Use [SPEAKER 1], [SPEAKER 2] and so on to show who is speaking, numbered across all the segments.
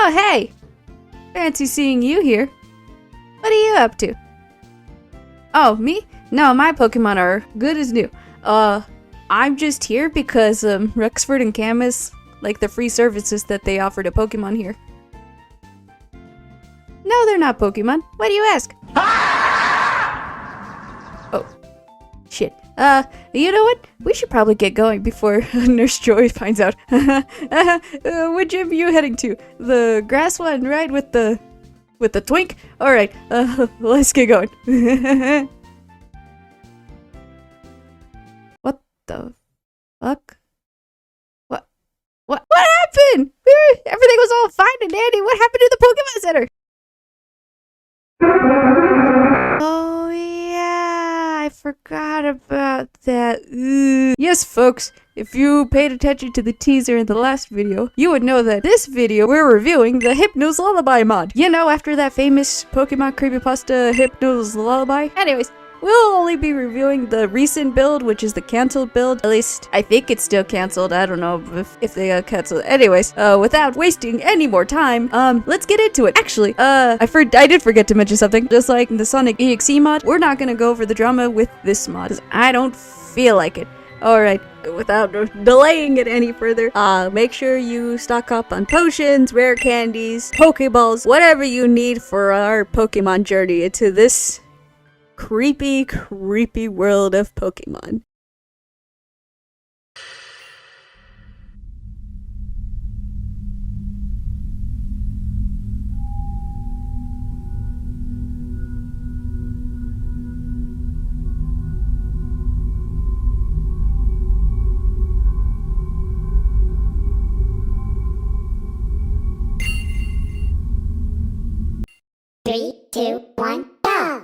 [SPEAKER 1] Oh, hey! Fancy seeing you here. What are you up to? Oh, me? No, my Pokemon are good as new. I'm just here because, Rexford and Camus like the free services that they offer to Pokemon here. No, they're not Pokemon. Why do you ask? Oh. Shit. You know what? We should probably get going before Nurse Joy finds out. Which gym are you heading to? The grass one, right? With the twink? Alright, let's get going. What the fuck? What happened? Everything was all fine and dandy. What happened to the Pokemon Center? Oh yeah, I forgot about that. Ugh. Yes, folks, if you paid attention to the teaser in the last video, you would know that this video we're reviewing the Hypno's Lullaby mod. You know, after that famous Pokemon creepypasta Hypno's Lullaby? Anyways, we'll only be reviewing the recent build, which is the canceled build. At least, I think it's still canceled. I don't know if they got canceled. Anyways, without wasting any more time, let's get into it. Actually, I did forget to mention something. Just like the Sonic EXE mod, we're not gonna go over the drama with this mod, because I don't feel like it. Alright, without delaying it any further, make sure you stock up on potions, rare candies, Pokeballs, whatever you need for our Pokemon journey into this creepy, creepy world of Pokemon.
[SPEAKER 2] Three, two, one, go!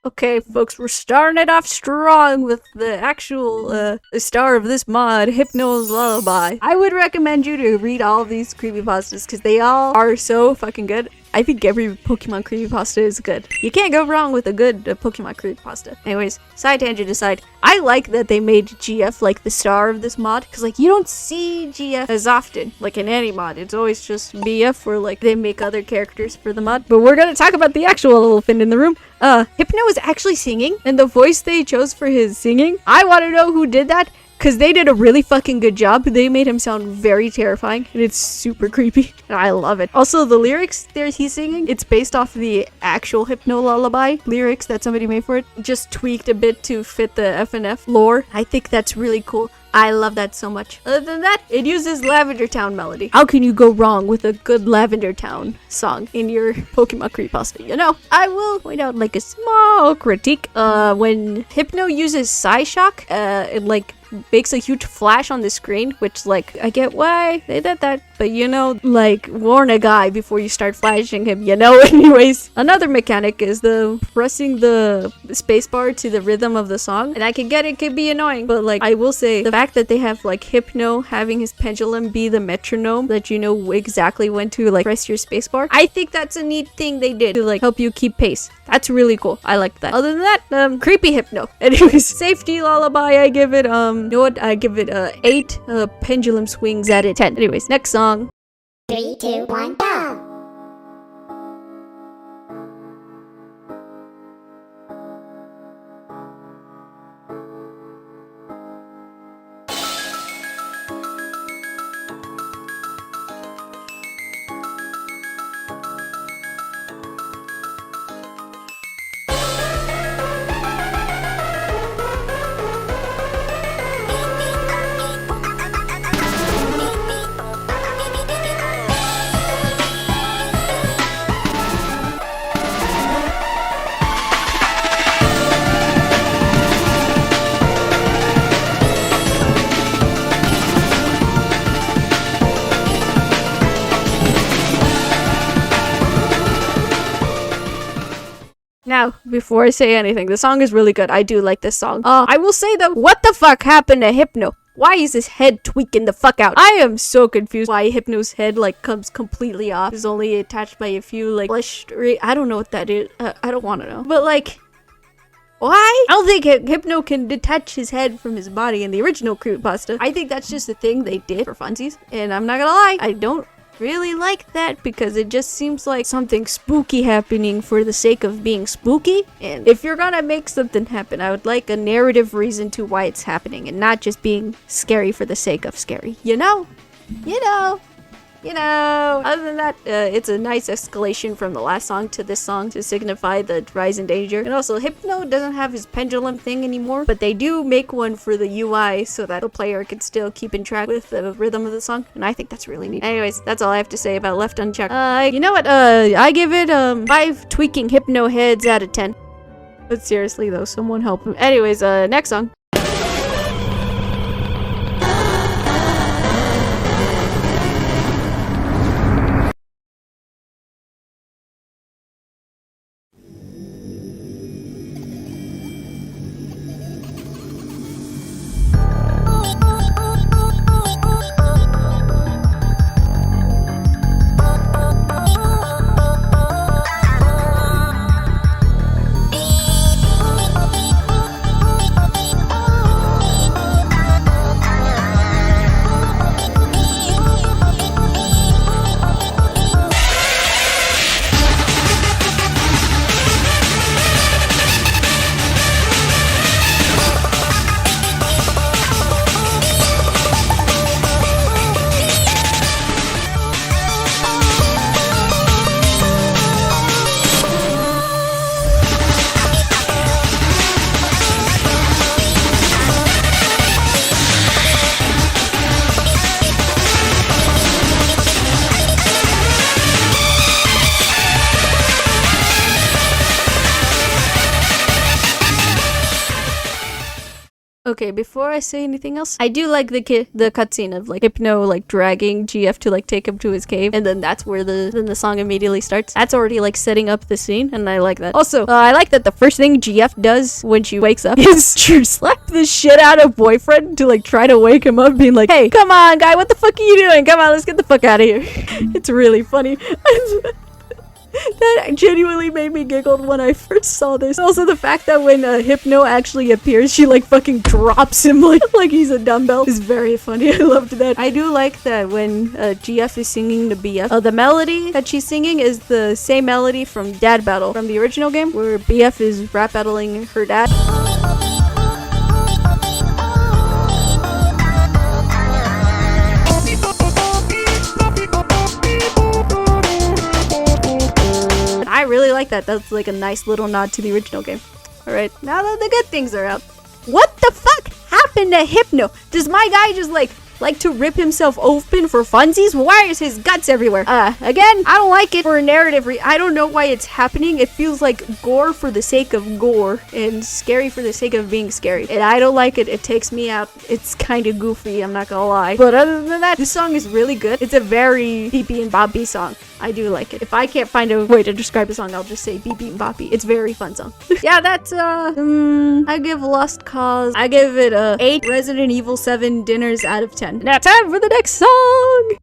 [SPEAKER 1] Okay, folks, we're starting it off strong with the actual star of this mod, Hypno's Lullaby. I would recommend you to read all of these creepypastas because they all are so fucking good. I think every Pokemon creepypasta is good. You can't go wrong with a good Pokemon creepypasta. Anyways, side tangent aside, I like that they made GF like the star of this mod, because like you don't see GF as often, like in any mod. It's always just BF or like they make other characters for the mod. But we're gonna talk about the actual elephant in the room. Hypno is actually singing, and the voice they chose for his singing, I want to know who did that. Because they did a really fucking good job. They made him sound very terrifying. And it's super creepy. And I love it. Also, the lyrics there he's singing, it's based off the actual Hypno Lullaby lyrics that somebody made for it. Just tweaked a bit to fit the FNF lore. I think that's really cool. I love that so much. Other than that, it uses Lavender Town melody. How can you go wrong with a good Lavender Town song in your Pokemon creepypasta? You know, I will point out like a small critique. When Hypno uses Psyshock, it like makes a huge flash on the screen, which like I get why they did that, but you know, like warn a guy before you start flashing him, you know. Anyways, another mechanic is the pressing the spacebar to the rhythm of the song, and I can get it can be annoying, but like I will say the fact that they have like Hypno having his pendulum be the metronome that you know exactly when to like press your spacebar, I think that's a neat thing they did to like help you keep pace. That's really cool. I like that. Other than that, creepy Hypno. Anyways, safety lullaby, I give it you know what? I give it 8 pendulum swings out of 10. Anyways, next song.
[SPEAKER 2] 3, 2, 1, go!
[SPEAKER 1] Now, before I say anything, the song is really good. I do like this song. I will say though, what the fuck happened to Hypno? Why is his head tweaking the fuck out? I am so confused why Hypno's head like comes completely off. It's only attached by a few like flesh. I don't know what that is. I don't want to know. But like, why? I don't think Hypno can detach his head from his body in the original creepypasta. I think that's just a thing they did for funsies. And I'm not gonna lie, I don't really like that because it just seems like something spooky happening for the sake of being spooky. And if you're gonna make something happen, I would like a narrative reason to why it's happening and not just being scary for the sake of scary. You know. Other than that, it's a nice escalation from the last song to this song to signify the rise in danger. And also, Hypno doesn't have his pendulum thing anymore, but they do make one for the UI so that the player can still keep in track with the rhythm of the song. And I think that's really neat. Anyways, that's all I have to say about Left Unchecked. You know what? I give it 5 tweaking Hypno heads out of 10. But seriously though, someone help him. Anyways, next song. Okay, before I say anything else, I do like the cutscene of like Hypno like dragging GF to like take him to his cave, and then that's where the song immediately starts. That's already like setting up the scene, and I like that. Also, I like that the first thing GF does when she wakes up is to slap the shit out of boyfriend to like try to wake him up, being like, "Hey, come on, guy, what the fuck are you doing? Come on, let's get the fuck out of here." It's really funny. That genuinely made me giggle when I first saw this. Also, the fact that when Hypno actually appears, she like fucking drops him like he's a dumbbell is very funny. I loved that. I do like that when GF is singing to BF. The melody that she's singing is the same melody from Dad Battle from the original game, where BF is rap battling her dad. I really like that. That's like a nice little nod to the original game. Alright, now that the good things are out. What the fuck happened to Hypno? Does my guy just like to rip himself open for funsies? Why is his guts everywhere? Again, I don't like it for a narrative I don't know why it's happening. It feels like gore for the sake of gore and scary for the sake of being scary. And I don't like it. It takes me out. It's kind of goofy, I'm not gonna lie. But other than that, this song is really good. It's a very BB and Boppy song. I do like it. If I can't find a way to describe a song, I'll just say BB and Boppy. It's a very fun song. Yeah, that's I give Lost Cause, I give it 8 Resident Evil 7 dinners out of 10. Now time for the next song!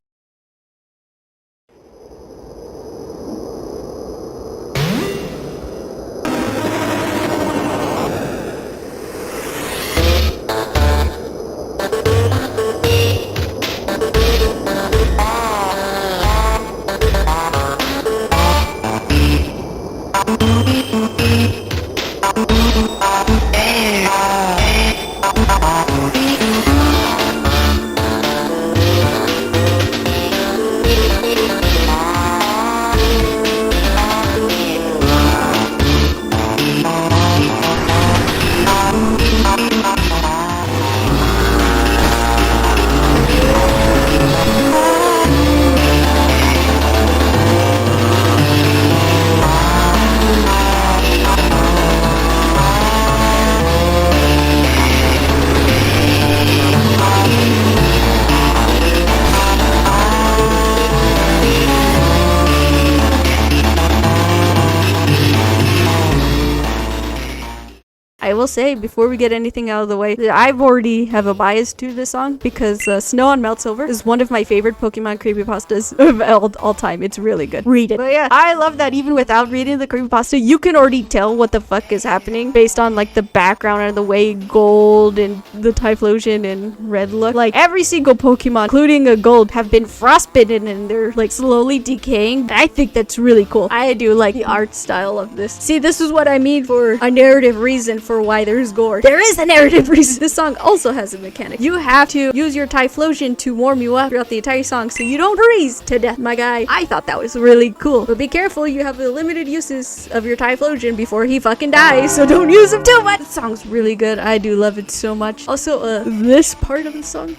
[SPEAKER 1] I will say, before we get anything out of the way, I've already have a bias to this song because Snow on Melt Silver is one of my favorite Pokemon creepypastas of all time. It's really good. Read it. But yeah, I love that even without reading the creepypasta, you can already tell what the fuck is happening based on like the background and the way Gold and the Typhlosion and Red look. Like every single Pokemon, including a Gold, have been frostbitten and they're like slowly decaying. I think that's really cool. I do like the art style of this. See, this is what I mean for a narrative reason for why there's gore. There is a narrative reason. This song also has a mechanic. You have to use your Typhlosion to warm you up throughout the entire song so you don't freeze to death, my guy. I thought that was really cool. But be careful, you have the limited uses of your Typhlosion before he fucking dies, so don't use him too much. This song's really good. I do love it so much. Also, this part of the song.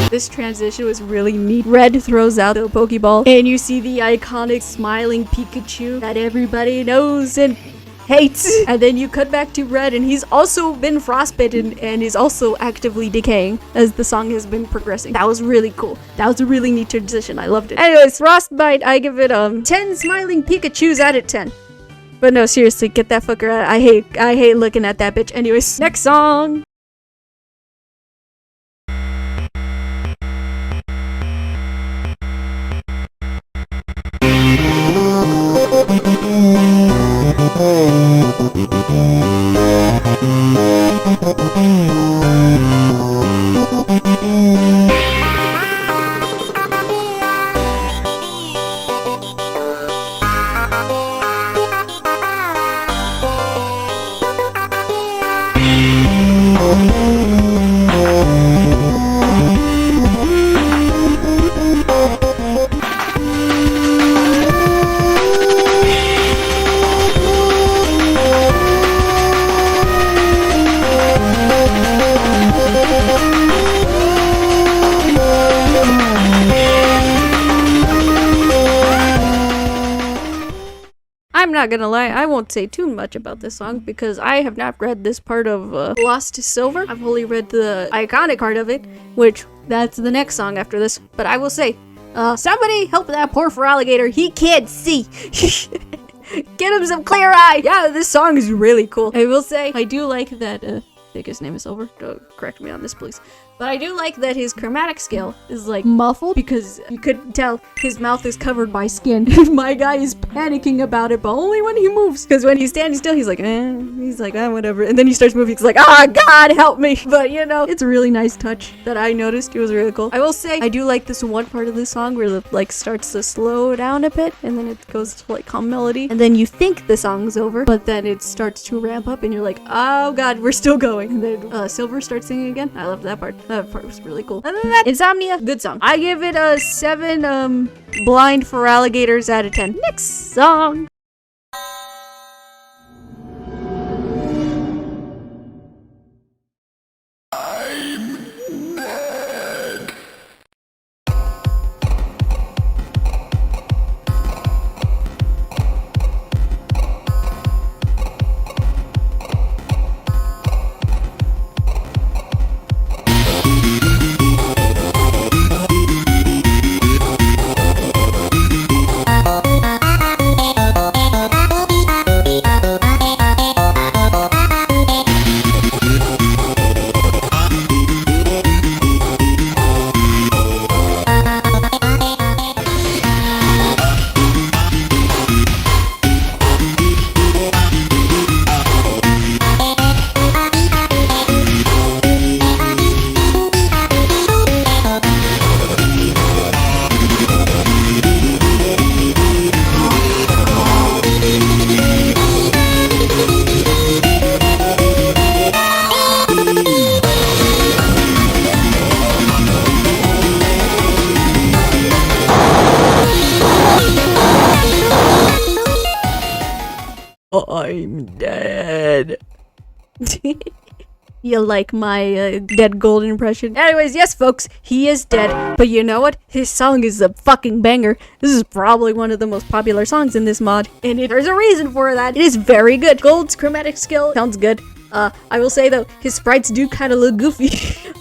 [SPEAKER 1] This transition was really neat. Red throws out the Pokeball, and you see the iconic smiling Pikachu that everybody knows and hates. And then you cut back to Red, and he's also been frostbitten and is also actively decaying as the song has been progressing. That was really cool. That was a really neat transition. I loved it. Anyways, Frostbite, I give it 10 smiling Pikachus out of 10. But no, seriously, get that fucker out. I hate looking at that bitch. Anyways, next song. I'm not gonna lie, I won't say too much about this song because I have not read this part of Lost to Silver. I've only read the iconic part of it, which that's the next song after this. But I will say, somebody help that poor Feraligatr. He can't see. Get him some clear eye. Yeah, this song is really cool. I will say, I do like that, I think his name is Silver. Don't correct me on this, please. But I do like that his chromatic scale is like muffled because you could tell his mouth is covered by skin. My guy is panicking about it, but only when he moves. Because when he's standing still, he's like, whatever. And then he starts moving, he's like, God, help me. But you know, it's a really nice touch that I noticed. It was really cool. I will say, I do like this one part of the song where it like starts to slow down a bit and then it goes to like calm melody. And then you think the song's over, but then it starts to ramp up and you're like, oh God, we're still going. And then Silver starts singing again. I love that part. That part was really cool. Other than that, Insomnia, good song. I give it a 7 blind Feraligatrs out of 10. Next song. I'm dead. You like my dead gold impression? Anyways, yes, folks, he is dead. But you know what? His song is a fucking banger. This is probably one of the most popular songs in this mod. And there's a reason for that. It is very good. Gold's chromatic skill sounds good. I will say though, his sprites do kind of look goofy.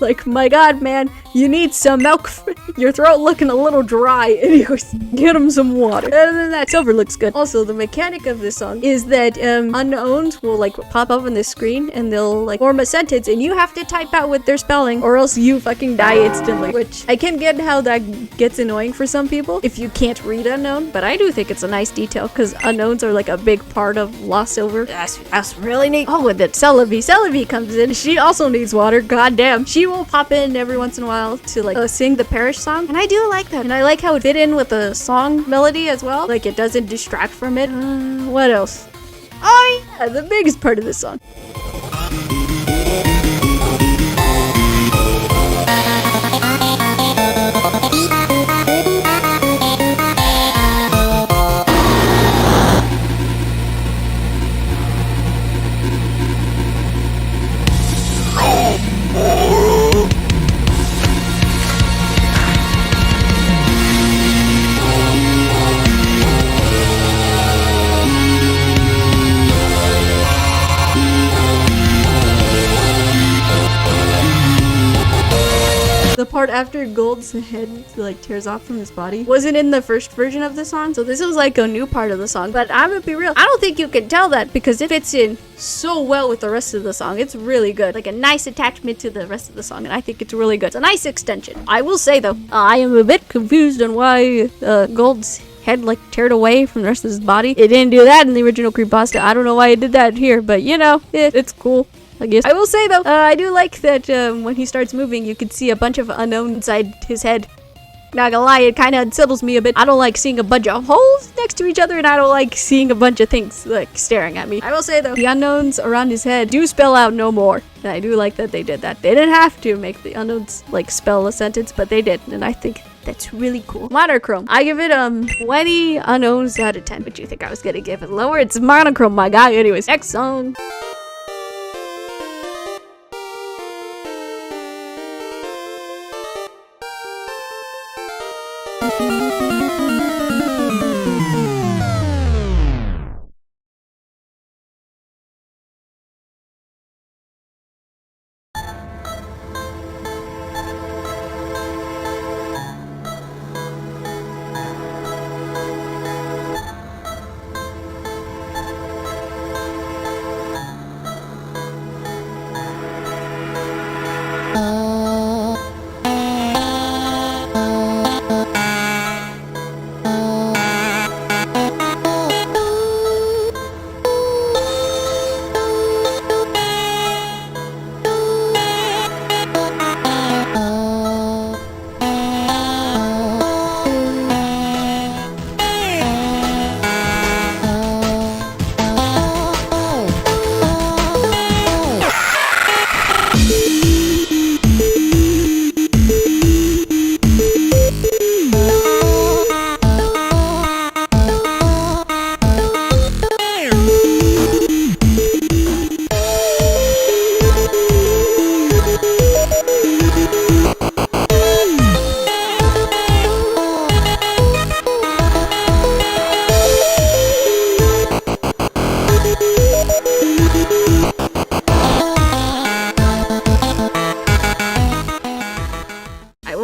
[SPEAKER 1] Like, my god, man, you need some milk. Your throat looking a little dry. Anyways, get him some water. Other than that, Silver looks good. Also, the mechanic of this song is that unknowns will like pop up on the screen and they'll like form a sentence and you have to type out what they're spelling or else you fucking die instantly. Which I can get how that gets annoying for some people if you can't read unknown, but I do think it's a nice detail because unknowns are like a big part of Lost Silver. That's really neat. Oh, and then Celebi comes in. She also needs water. God damn. She will pop in every once in a while to like sing the Parish song, and I do like that. And I like how it fit in with the song melody as well. Like it doesn't distract from it. What else? Oh yeah, the biggest part of this song. The part after Gold's head like tears off from his body wasn't in the first version of the song, so this was like a new part of the song. But I'm gonna be real, I don't think you can tell that because it fits in so well with the rest of the song. It's really good, like a nice attachment to the rest of the song, and I think it's really good. It's a nice extension. I will say though, I am a bit confused on why Gold's head like teared away from the rest of his body. It didn't do that in the original creepypasta. I don't know why it did that here, but you know, it's cool, I guess. I will say though, I do like that when he starts moving, you can see a bunch of unknown inside his head. Not gonna lie, it kind of unsettles me a bit. I don't like seeing a bunch of holes next to each other, and I don't like seeing a bunch of things like staring at me. I will say though, the unknowns around his head do spell out no more. And I do like that they did that. They didn't have to make the unknowns like spell a sentence, but they did, and I think that's really cool. Monochrome. I give it 20 unknowns out of 10. But you think I was gonna give it lower? It's monochrome, my guy. Anyways, next song.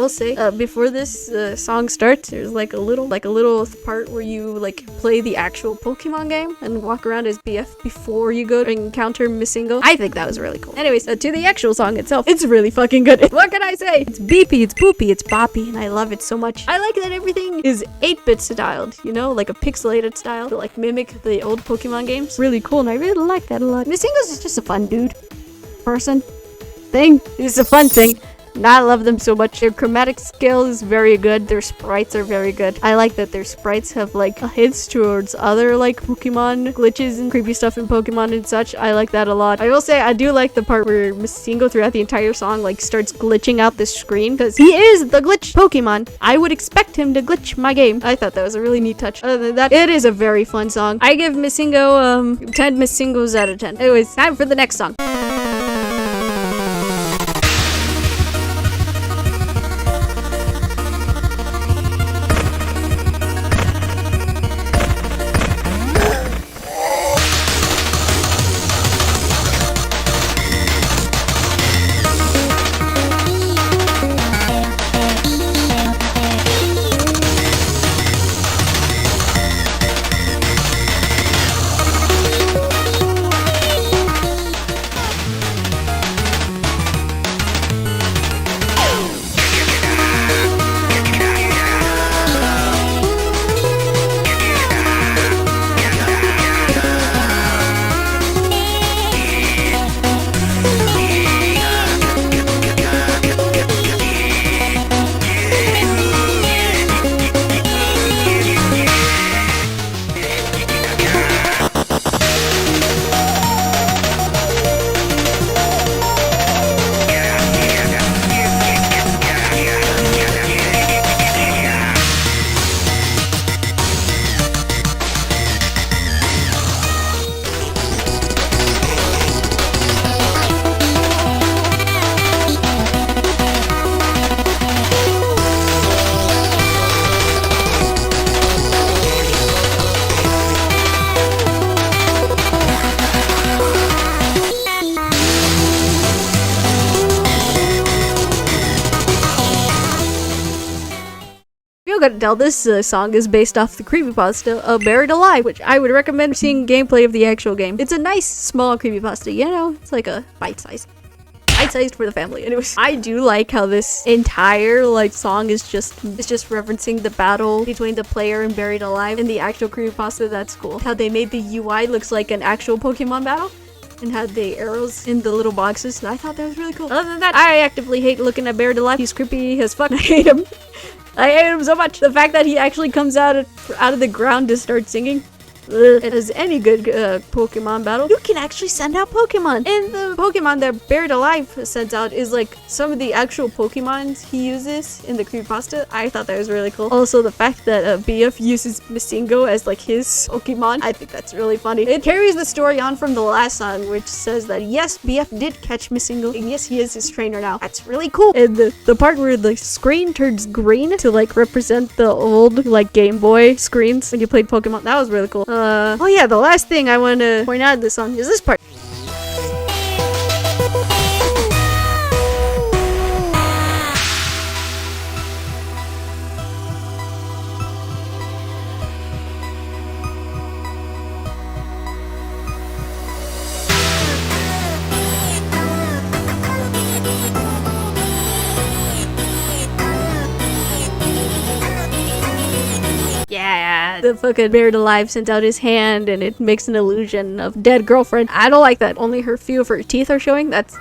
[SPEAKER 1] Say before this song starts, there's like a little part where you like play the actual Pokemon game and walk around as BF before you go to encounter Missingo. I think that was really cool. Anyways, to the actual song itself, it's really fucking good. What can I say? It's beepy, it's poopy, it's boppy, and I love it so much. I like that everything is 8-bit styled, you know, like a pixelated style to like mimic the old Pokemon games. Really cool, and I really like that a lot. Missingo's is just a fun dude, person, thing. It's a fun thing. And I love them so much. Their chromatic scale is very good. Their sprites are very good. I like that their sprites have like hints towards other like Pokemon glitches and creepy stuff in Pokemon and such. I like that a lot. I will say I do like the part where Missingo throughout the entire song like starts glitching out the screen because he is the glitch Pokemon. I would expect him to glitch my game. I thought that was a really neat touch. Other than that, it is a very fun song. I give Missingo 10 Missingos out of 10. Anyways, time for the next song. you gotta tell this song is based off the creepypasta of Buried Alive, which I would recommend seeing gameplay of the actual game. It's a nice small creepypasta, you know? It's like a bite-sized for the family. Anyways, I do like how this entire like song is just referencing the battle between the player and Buried Alive in the actual creepypasta. That's cool. How they made the UI looks like an actual Pokemon battle and had the arrows in the little boxes. I thought that was really cool. Other than that, I actively hate looking at Buried Alive. He's creepy as fuck. I hate him. I hate him so much. The fact that he actually comes out of the ground to start singing. It is any good Pokemon battle. You can actually send out Pokemon. And the Pokemon that Buried Alive sends out is like some of the actual Pokemons he uses in the creepypasta. I thought that was really cool. Also, the fact that BF uses Missingo as like his Pokemon. I think that's really funny. It carries the story on from the last song, which says that yes, BF did catch Missingo. And yes, he is his trainer now. That's really cool. And the part where the screen turns green to like represent the old like Game Boy screens when you played Pokemon. That was really cool. Oh yeah, the last thing I want to point out in this song is this part. Yeah, the fucking Buried Alive sends out his hand and it makes an illusion of dead girlfriend. I don't like that. Only her few of her teeth are showing. That's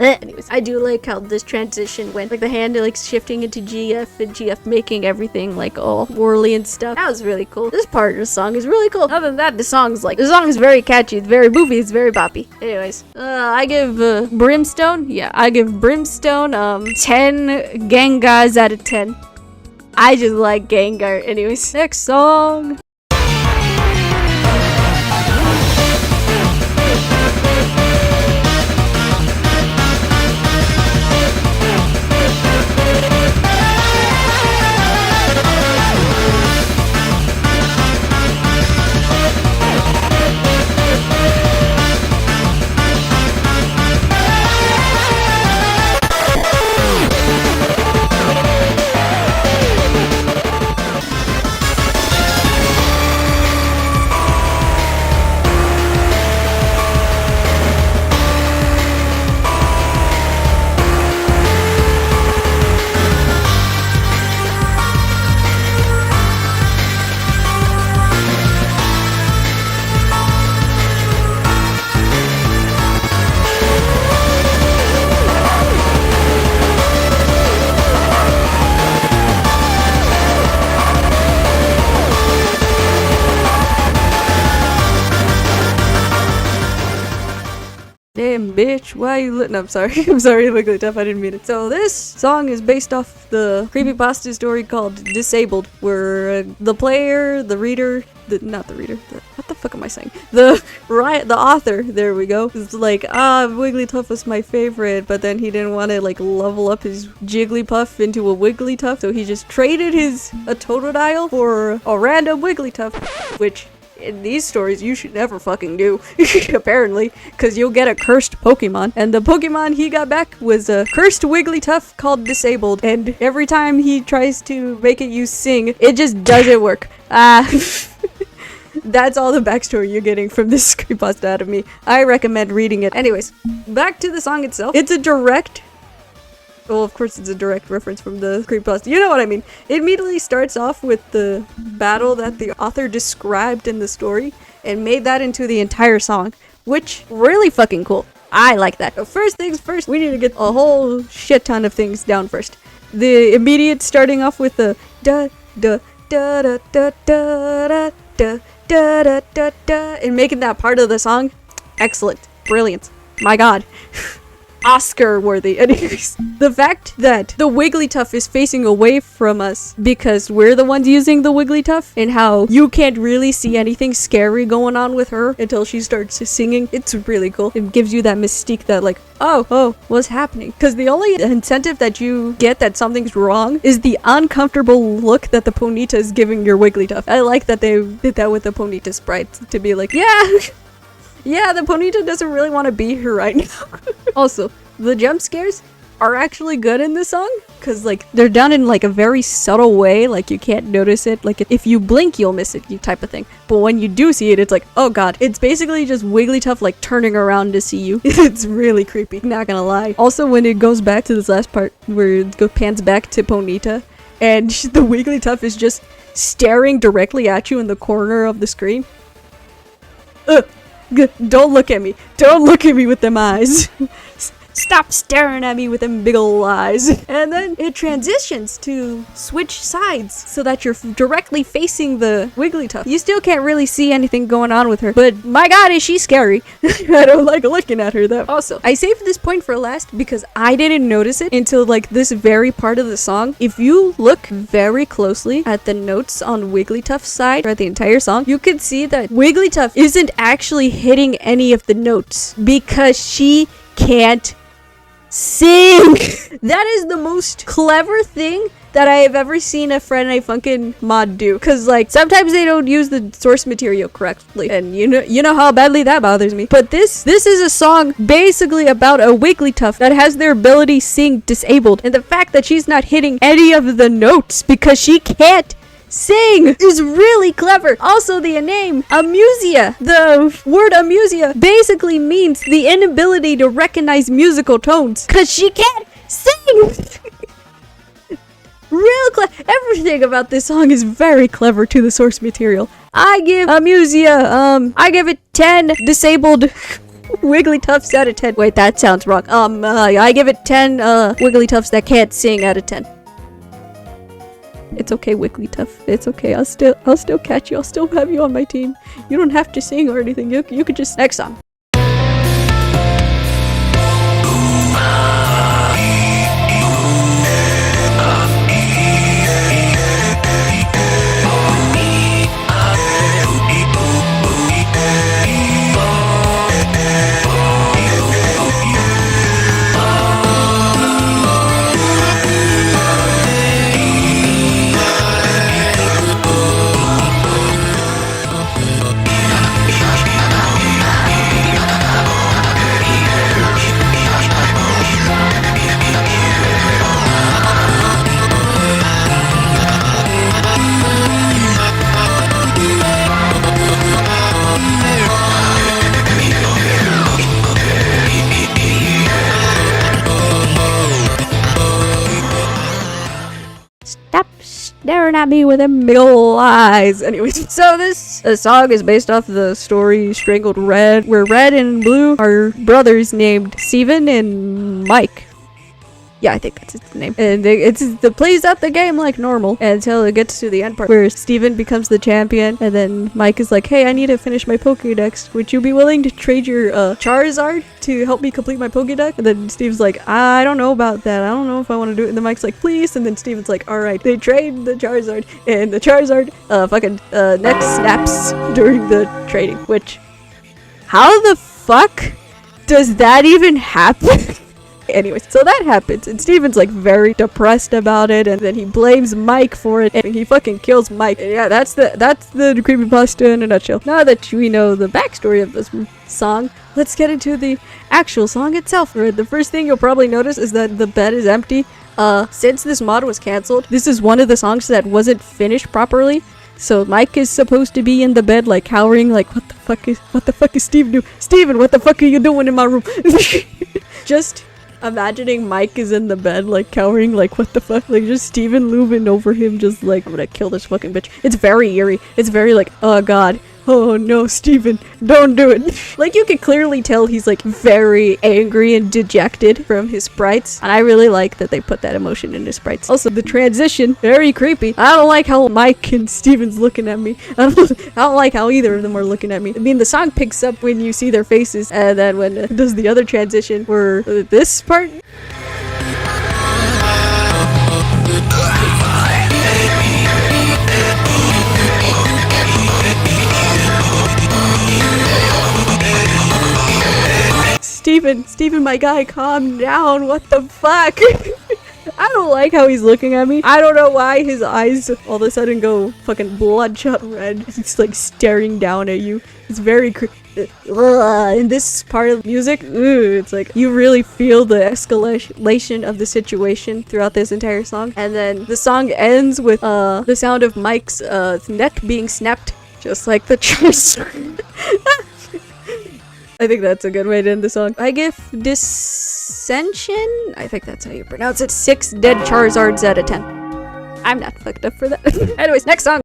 [SPEAKER 1] anyways, I do like how this transition went. Like the hand like shifting into GF and GF making everything like all whirly and stuff. That was really cool. This part of the song is really cool. Other than that, the song is very catchy. It's very boopy. It's very boppy. Anyways, I give Brimstone. Yeah, I give Brimstone 10 Gengars out of 10. I just like Gengar. Anyways, next song. Damn bitch, why are you lit? No, I'm sorry. I'm sorry, Wigglytuff, I didn't mean it. So this song is based off the creepypasta story called Disabled, where the player, the reader, what the fuck am I saying? The author, there we go, is like, Wigglytuff was my favorite, but then he didn't want to like level up his Jigglypuff into a Wigglytuff, so he just traded a Totodile for a random Wigglytuff, which in these stories you should never fucking do, apparently, because you'll get a cursed Pokemon. And the Pokemon he got back was a cursed Wigglytuff called Disabled, and every time he tries to make it use Sing, it just doesn't work. That's all the backstory you're getting from this creepypasta out of me. I recommend reading it. Anyways, back to the song itself. It's a direct reference from the creepypasta. You know what I mean. It immediately starts off with the battle that the author described in the story and made that into the entire song, which really fucking cool. I like that. But first things first, we need to get a whole shit ton of things down first. The immediate starting off with the da da da da da da da da da da da and making that part of the song excellent, brilliant. My god. Oscar worthy. Anyways, the fact that the Wigglytuff is facing away from us because we're the ones using the Wigglytuff, and how you can't really see anything scary going on with her until she starts singing, it's really cool. It gives you that mystique that like, oh, what's happening? Because the only incentive that you get that something's wrong is the uncomfortable look that the Ponyta is giving your Wigglytuff. I like that they did that with the Ponyta sprite, to be like, yeah, the Ponyta doesn't really want to be here right now. Also, the jump scares, are actually good in this song, because like they're done in like a very subtle way, like you can't notice it, like if you blink you'll miss it, you type of thing. But when you do see it, it's like, oh god, it's basically just Wigglytuff like turning around to see you. It's really creepy, not gonna lie. Also, when it goes back to this last part where it pans back to Ponyta and the Wigglytuff is just staring directly at you in the corner of the screen. Don't look at me. Don't look at me with them eyes. Stop staring at me with them big ol' eyes. And then it transitions to switch sides so that you're directly facing the Wigglytuff. You still can't really see anything going on with her, but my god, is she scary. I don't like looking at her though. Also, I saved this point for last because I didn't notice it until like this very part of the song. If you look very closely at the notes on Wigglytuff's side throughout the entire song, you can see that Wigglytuff isn't actually hitting any of the notes because she can't sing. That is the most clever thing that I have ever seen a Friday Night Funkin' mod do. Cause like sometimes they don't use the source material correctly, and you know how badly that bothers me. But this is a song basically about a Wigglytuff that has their ability sing disabled, and the fact that she's not hitting any of the notes because she can't sing is really clever. Also, the name Amusia, the word Amusia basically means the inability to recognize musical tones because she can't sing. Real clever. Everything about this song is very clever to the source material. I give Amusia I give it 10 disabled Wigglytuffs out of 10. Wait, that sounds wrong. I give it 10 Wigglytuffs that can't sing out of 10. It's okay, Wigglytuff. It's okay. I'll still catch you. I'll still have you on my team. You don't have to sing or anything. You could just... Next song. Stop staring at me with them big ol' eyes. Anyways, so this song is based off the story Strangled Red, where Red and Blue are brothers named Steven and Mike. Yeah, I think that's his name. And it plays out the game like normal until it gets to the end part where Steven becomes the champion, and then Mike is like, hey, I need to finish my Pokédex. Would you be willing to trade your Charizard to help me complete my Pokédex? And then Steve's like, I don't know about that. I don't know if I want to do it. And then Mike's like, please. And then Steven's like, alright. They trade the Charizard, and the Charizard neck snaps during the trading. Which, how the fuck does that even happen? Anyways, so that happens, and Steven's like very depressed about it, and then he blames Mike for it, and he fucking kills Mike. And yeah, that's the creepypasta in a nutshell. Now that we know the backstory of this song, let's get into the actual song itself. Right, the first thing you'll probably notice is that the bed is empty. Since this mod was cancelled, this is one of the songs that wasn't finished properly. So Mike is supposed to be in the bed, like cowering, like what the fuck is Steve doing? Steven, what the fuck are you doing in my room? Just imagining Mike is in the bed, like cowering, like what the fuck, like just Steven looming over him, just like, I'm gonna kill this fucking bitch. It's very eerie. It's very like, oh god, oh no, Steven, don't do it. Like you can clearly tell he's like very angry and dejected from his sprites, and I really like that they put that emotion in his sprites. Also, the transition, very creepy. I don't like how Mike and Steven's looking at me. I don't like how either of them are looking at me. I mean, the song picks up when you see their faces, and then when it does the other transition where this part. Steven, my guy, calm down. What the fuck? I don't like how he's looking at me. I don't know why his eyes all of a sudden go fucking bloodshot red. He's like staring down at you. It's very in this part of music, it's like you really feel the escalation of the situation throughout this entire song. And then the song ends with the sound of Mike's neck being snapped, just like the trash. I think that's a good way to end the song. I give Dissension, I think that's how you pronounce it, 6 dead Charizards out of 10. I'm not fucked up for that. Anyways, next song.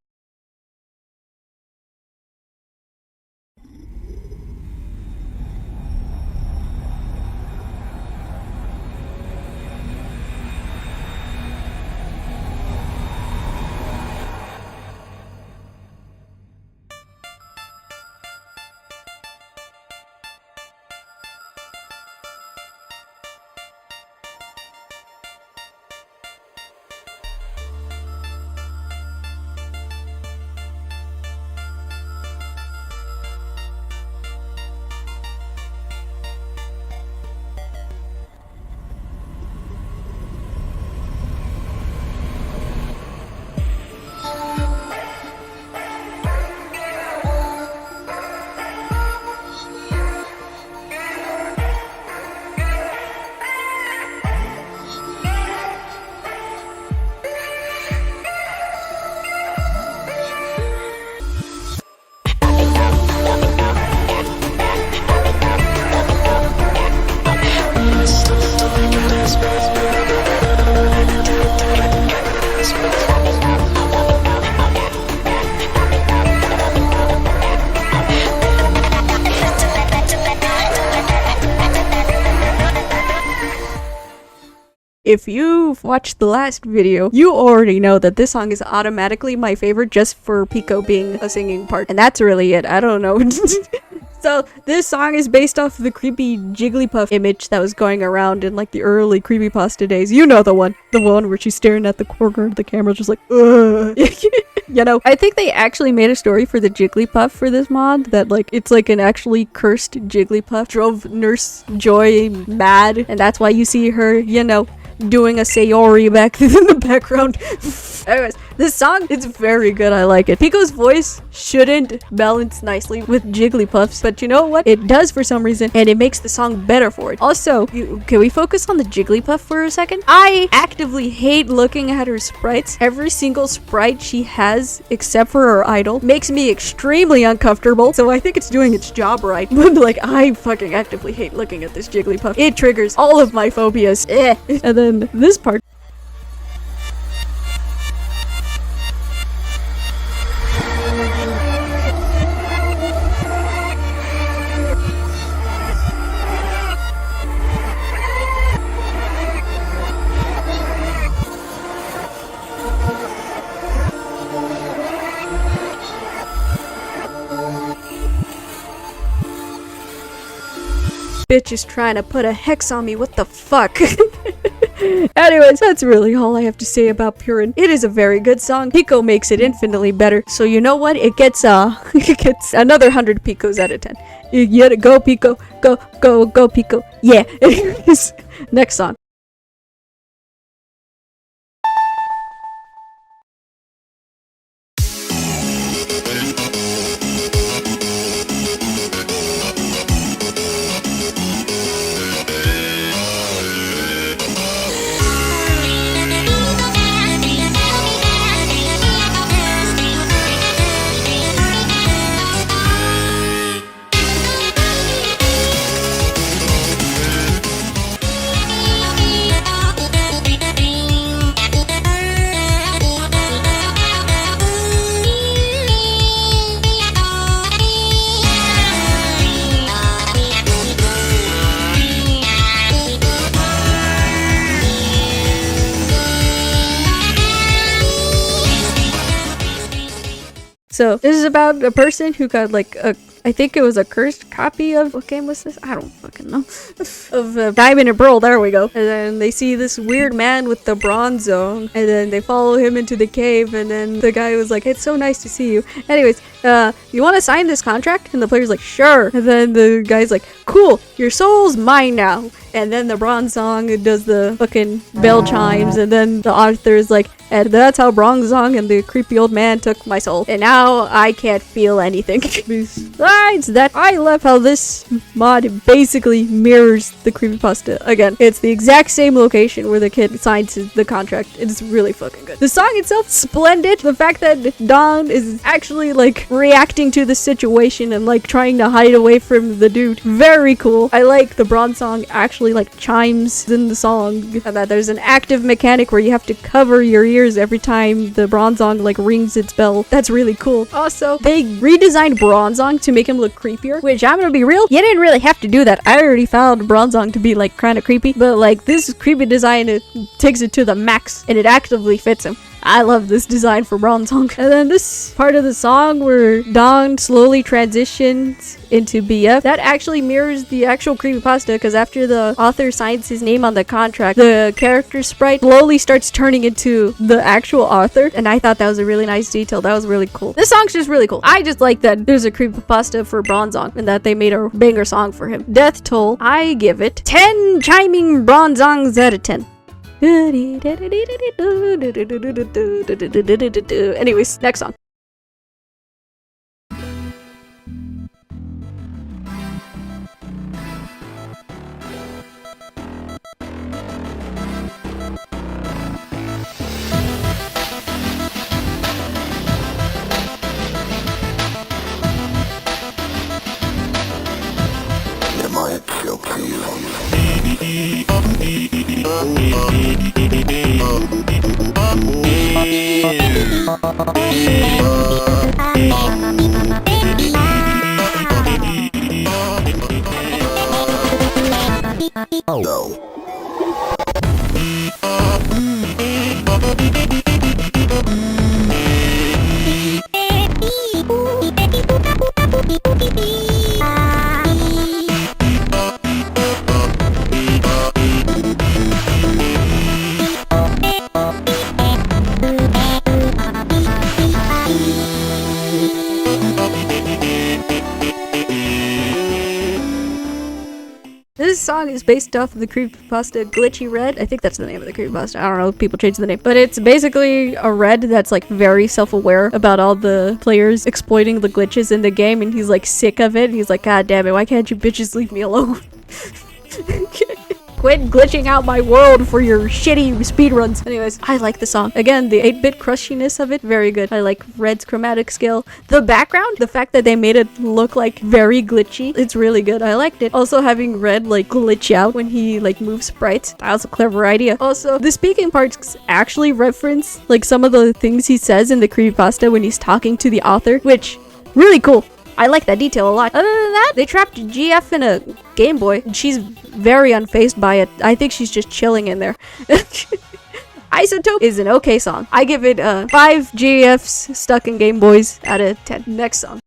[SPEAKER 1] If you've watched the last video, you already know that this song is automatically my favorite just for Pico being a singing part. And that's really it. I don't know. So this song is based off the creepy Jigglypuff image that was going around in like the early creepypasta days. You know the one where she's staring at the corner of the camera just like, ugh. You know, I think they actually made a story for the Jigglypuff for this mod that like it's like an actually cursed Jigglypuff drove Nurse Joy mad, and that's why you see her, you know, doing a Sayori back in the background. Anyways, this song, it's very good. I like it. Pico's voice shouldn't balance nicely with Jigglypuff's, but you know what? It does for some reason, and it makes the song better for it. Also, can we focus on the Jigglypuff for a second? I actively hate looking at her sprites. Every single sprite she has, except for her idol, makes me extremely uncomfortable, so I think it's doing its job right. But like, I fucking actively hate looking at this Jigglypuff. It triggers all of my phobias. And then this part. Bitch is trying to put a hex on me, what the fuck? Anyways, that's really all I have to say about Purin. It is a very good song. Pico makes it infinitely better. So you know what? It gets it gets another 100 Picos out of 10. You go Pico. Go Pico. Yeah. Anyways, next song. So this is about a person who got like I think it was a cursed copy of, what game was this? I don't fucking know. Of Diamond and Pearl, there we go. And then they see this weird man with the bronze zone, and then they follow him into the cave, and then the guy was like, it's so nice to see you. Anyways, you want to sign this contract? And the player's like, sure. And then the guy's like, cool, your soul's mine now. And then the bronze song does the fucking bell chimes, and then the author is like, and that's how bronze song and the creepy old man took my soul. And now I can't feel anything. Besides that, I love how this mod basically mirrors the creepypasta. Again, it's the exact same location where the kid signs the contract. It's really fucking good. The song itself, splendid. The fact that Don is actually like reacting to the situation and like trying to hide away from the dude. Very cool. I like the bronze song actually like chimes in the song, and that there's an active mechanic where you have to cover your ears every time the Bronzong like rings its bell. That's really cool. Also, they redesigned Bronzong to make him look creepier, which I'm gonna be real, you didn't really have to do that. I already found Bronzong to be like kind of creepy, but like this creepy design, it takes it to the max and it actively fits him. I love this design for Bronzong. And then this part of the song where Don slowly transitions into BF, that actually mirrors the actual creepypasta, because after the author signs his name on the contract, the character sprite slowly starts turning into the actual author, and I thought that was a really nice detail. That was really cool. This song's just really cool. I just like that there's a creepypasta for Bronzong and that they made a banger song for him. Death Toll, I give it 10 chiming Bronzongs out of 10. Anyways, next song.
[SPEAKER 3] Oh no.
[SPEAKER 1] This song is based off of the creepypasta Glitchy Red. I think that's the name of the creepypasta. I don't know, people change the name. But it's basically a red that's like very self-aware about all the players exploiting the glitches in the game, and he's like sick of it. And he's like, God damn it, why can't you bitches leave me alone? Quit glitching out my world for your shitty speedruns. Anyways, I like the song. Again, the 8-bit crushiness of it, very good. I like Red's chromatic scale. The background, the fact that they made it look like very glitchy, it's really good. I liked it. Also, having Red like glitch out when he like moves sprites, that was a clever idea. Also, the speaking parts actually reference like some of the things he says in the creepypasta when he's talking to the author, which really cool. I like that detail a lot. Other than that, they trapped GF in a Game Boy, and she's very unfazed by it. I think she's just chilling in there. Isotope is an okay song. I give it 5 GFs stuck in Game Boys out of 10. Next song.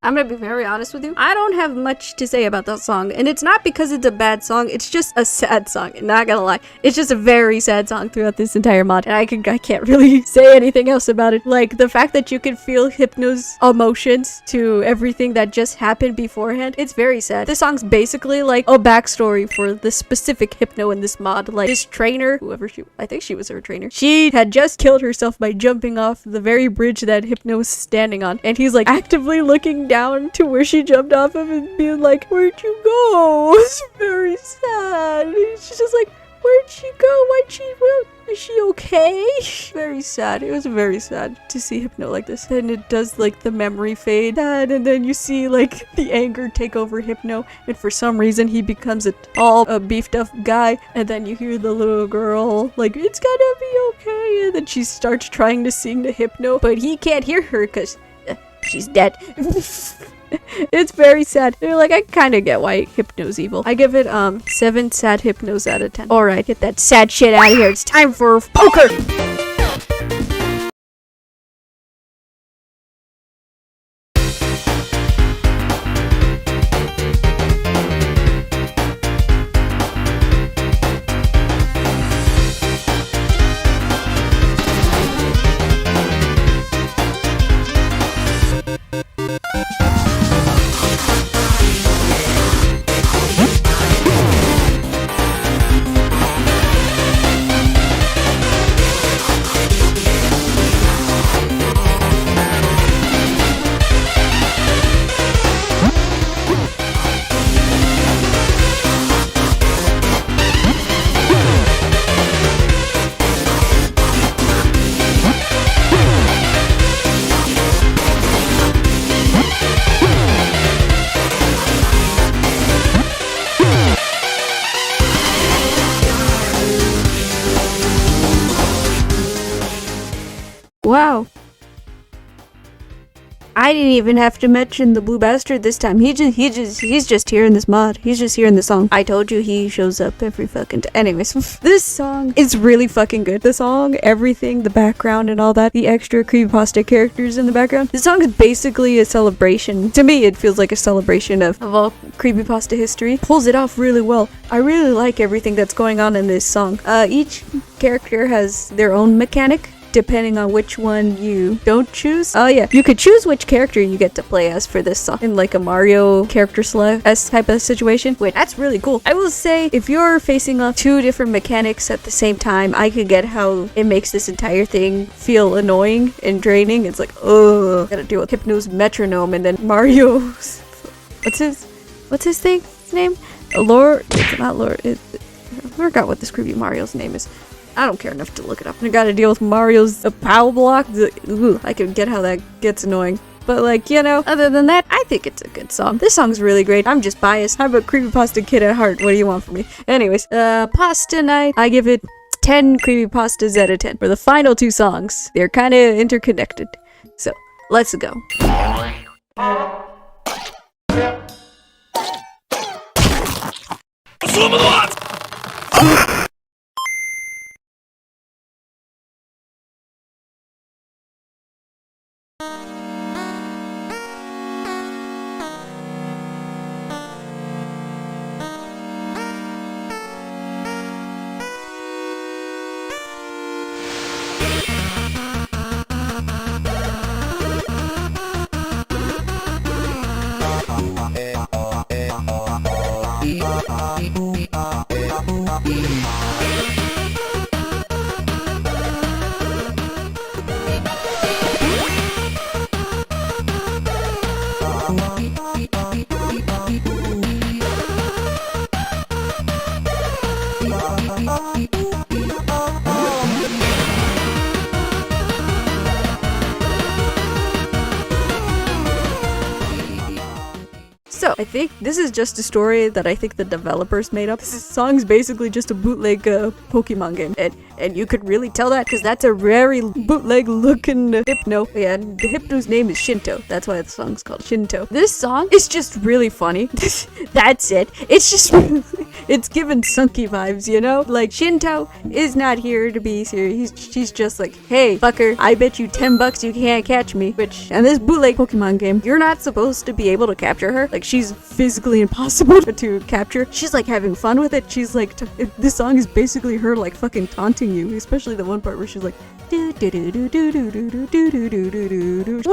[SPEAKER 1] I'm gonna be very honest with you. I don't have much to say about that song, and it's not because it's a bad song. It's just a sad song. Not gonna lie, it's just a very sad song throughout this entire mod, and I can't really say anything else about it. Like the fact that you can feel Hypno's emotions to everything that just happened beforehand. It's very sad. This song's basically like a backstory for the specific Hypno in this mod. Like this trainer, I think she was her trainer. She had just killed herself by jumping off the very bridge that Hypno was standing on, and he's like actively looking down to where she jumped off of and being like, where'd you go? It's very sad. She's just like, Where'd she go? Is she okay? Very sad. It was very sad to see Hypno like this. Then it does like the memory fade, and then you see like the anger take over Hypno, and for some reason he becomes a tall, beefed up guy, and then you hear the little girl like, it's gonna be okay, and then she starts trying to sing to Hypno, but he can't hear her because she's dead. It's very sad. They're like, I kind of get why Hypno's evil. I give it 7 sad Hypnos out of 10. Alright, get that sad shit out of here. It's time for poker! Wow. I didn't even have to mention the blue bastard this time. He's just here in this mod. He's just here in the song. I told you he shows up every fucking time. Anyways, this song is really fucking good. The song, everything, the background and all that, the extra creepypasta characters in the background. The song is basically a celebration. To me, it feels like a celebration of all creepypasta history. Pulls it off really well. I really like everything that's going on in this song. Each character has their own mechanic, depending on which one you don't choose. Oh yeah, you could choose which character you get to play as for this song in like a Mario character select type of situation, which that's really cool. I will say, if you're facing off 2 different mechanics at the same time, I could get how it makes this entire thing feel annoying and draining. It's like, ugh, gotta deal with Hypno's metronome and then Mario's what's his name? Lord, it's not Lord. I forgot what this creepy Mario's name is. I don't care enough to look it up. I gotta deal with Mario's power block. Ooh, I can get how that gets annoying. But like, you know, other than that, I think it's a good song. This song's really great. I'm just biased. I'm a creepypasta kid at heart. What do you want from me? Anyways, Pasta Night. I give it 10 creepypastas out of 10. For the final 2 songs, they're kind of interconnected. So, let's go. So, I think this is just a story that I think the developers made up. This song's basically just a bootleg Pokemon game. And you could really tell that because that's a very bootleg looking Hypno. Yeah, and the Hypno's name is Shinto. That's why the song's called Shinto. This song is just really funny. That's it. It's just it's giving Sunky vibes, you know? Like, Shinto is not here to be serious. She's just like, hey, fucker, I bet you $10 you can't catch me. Which, in this bootleg Pokemon game, you're not supposed to be able to capture her. Like, she's physically impossible to capture. She's like having fun with it. She's like, this song is basically her like fucking taunting you, especially the one part where she's like, what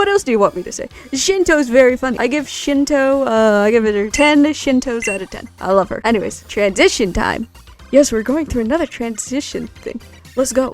[SPEAKER 1] else do you want me to say? Shinto's very funny. I give Shinto, I give it 10 Shintos out of 10. I love her. Anyways, transition time. Yes, we're going through another transition thing. Let's go.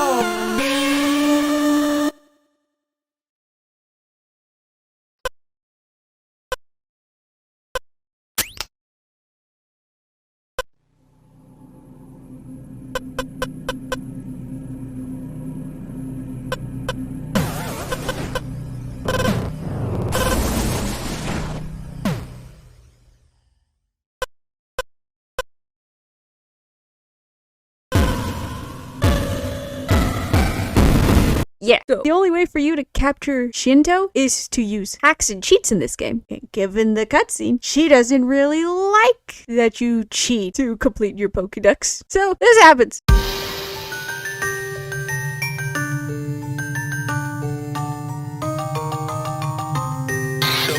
[SPEAKER 1] Yeah. So, the only way for you to capture Shinto is to use hacks and cheats in this game. And given the cutscene, she doesn't really like that you cheat to complete your Pokédex. So, this happens.
[SPEAKER 3] So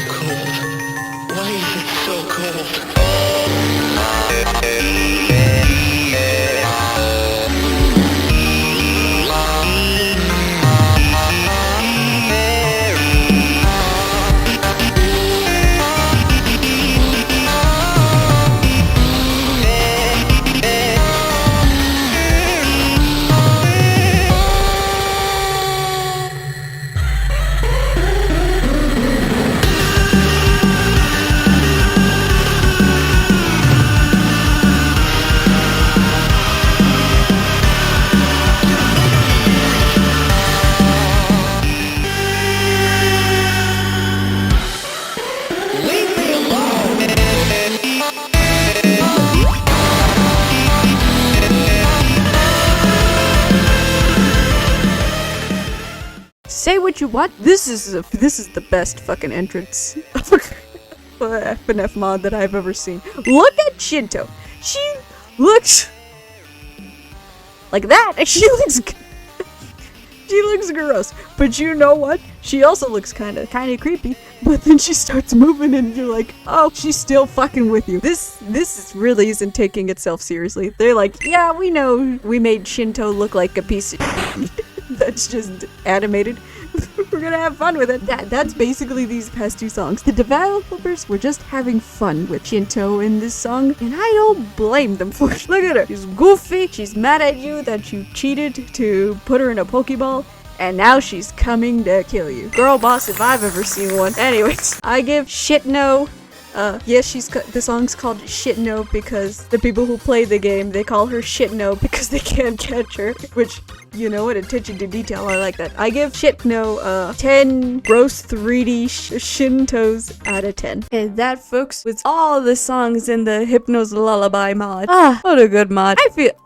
[SPEAKER 3] cold. Why is it so cold?
[SPEAKER 1] Say what you want. This is the best fucking entrance of a FNF mod that I've ever seen. Look at Shinto. She looks like that. She looks gross. But you know what? She also looks kind of creepy. But then she starts moving, and you're like, oh, she's still fucking with you. This really isn't taking itself seriously. They're like, yeah, we know we made Shinto look like a piece of that's just animated. We're gonna have fun with it. That's basically these past two songs. The developers were just having fun with Shinto in this song, and I don't blame them for it. Look at her. She's goofy. She's mad at you that you cheated to put her in a Pokeball, and now she's coming to kill you. Girl boss if I've ever seen one. Anyways, I give Shitno. Yes, the song's called Shitno because the people who play the game, they call her Shitno because they can't catch her, which, you know what, attention to detail, I like that. I give Shitno, 10 gross 3D Shintos out of 10. And that, folks, was all the songs in the Hypno's Lullaby mod. Ah, what a good mod.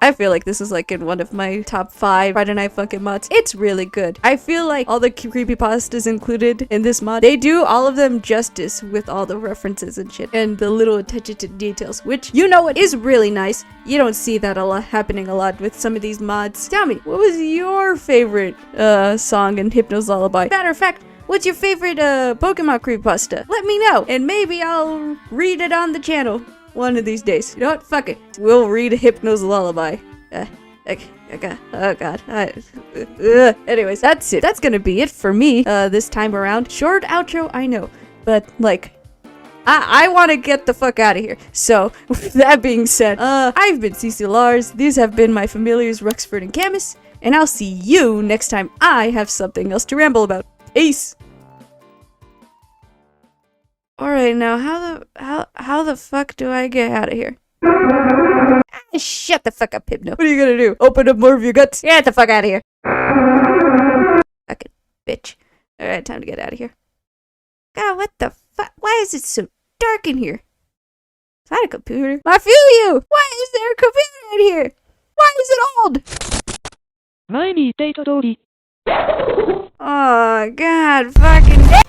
[SPEAKER 1] I feel like this is like in one of my top 5 Friday Night Funkin' mods. It's really good. I feel like all the creepypastas included in this mod, they do all of them justice with all the references and shit, and the little attention to details, which, you know what, is really nice. You don't see that happening a lot with some of these mods. Tell me, what was your favorite song in Hypno's Lullaby? Matter of fact, what's your favorite Pokemon creepypasta? Let me know, and maybe I'll read it on the channel one of these days. You know what? Fuck it. We'll read Hypno's Lullaby. Okay. Oh god. Anyways, that's it. That's gonna be it for me this time around. Short outro, I know, but like, I want to get the fuck out of here. So, with that being said, I've been CC Lars. These have been my familiars, Ruxford and Camus, and I'll see you next time I have something else to ramble about. Peace. All right, now how the fuck do I get out of here? Shut the fuck up, Hypno. What are you gonna do? Open up more of your guts? Get the fuck out of here. Fucking bitch. All right, time to get out of here. God, what the fuck? Why is it so dark in here? Is that a computer? I feel you! Why is there a computer in here? Why is it old?
[SPEAKER 4] 前に言っていた通り
[SPEAKER 1] Oh, God, fucking